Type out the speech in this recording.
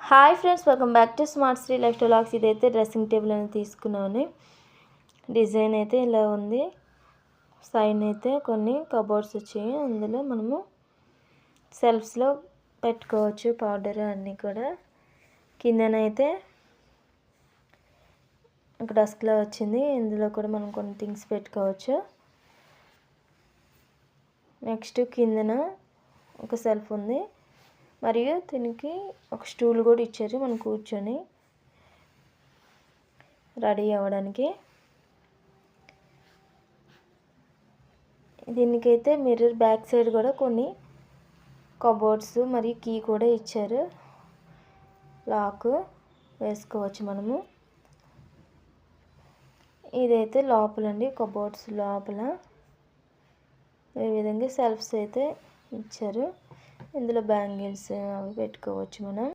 Hi friends, welcome back to smart Shri life style vlogs. ఇదైతే dressing table అనేది తీసుకున్నాను. Design అయితే ఇలా ఉంది. సైడ్ అయితే కొన్ని కబోర్డ్స్ వచ్చాయి. అందులో మనము సెల్ఫ్స్లో పెట్టుకోవచ్చు పౌడర్ అన్నీ కూడా. కిందనైతే ఒక డస్క్లో వచ్చింది. ఇందులో కూడా మనం కొన్ని థింగ్స్ పెట్టుకోవచ్చు. నెక్స్ట్ కిందన ఒక సెల్ఫ్ ఉంది, మరియు దీనికి ఒక స్టూల్ కూడా ఇచ్చారు మనం కూర్చొని రెడీ అవ్వడానికి. దీనికైతే మిర్రర్ బ్యాక్ సైడ్ కూడా కొన్ని కబోర్డ్స్ మరియు కీ కూడా ఇచ్చారు. లాక్ వేసుకోవచ్చు మనము. ఇదైతే లోపలండి, కబోర్డ్స్ లోపల ఈ విధంగా సెల్ఫ్స్ అయితే ఇచ్చారు. ఇందులో బ్యాంగిల్స్ అవి పెట్టుకోవచ్చు మనం.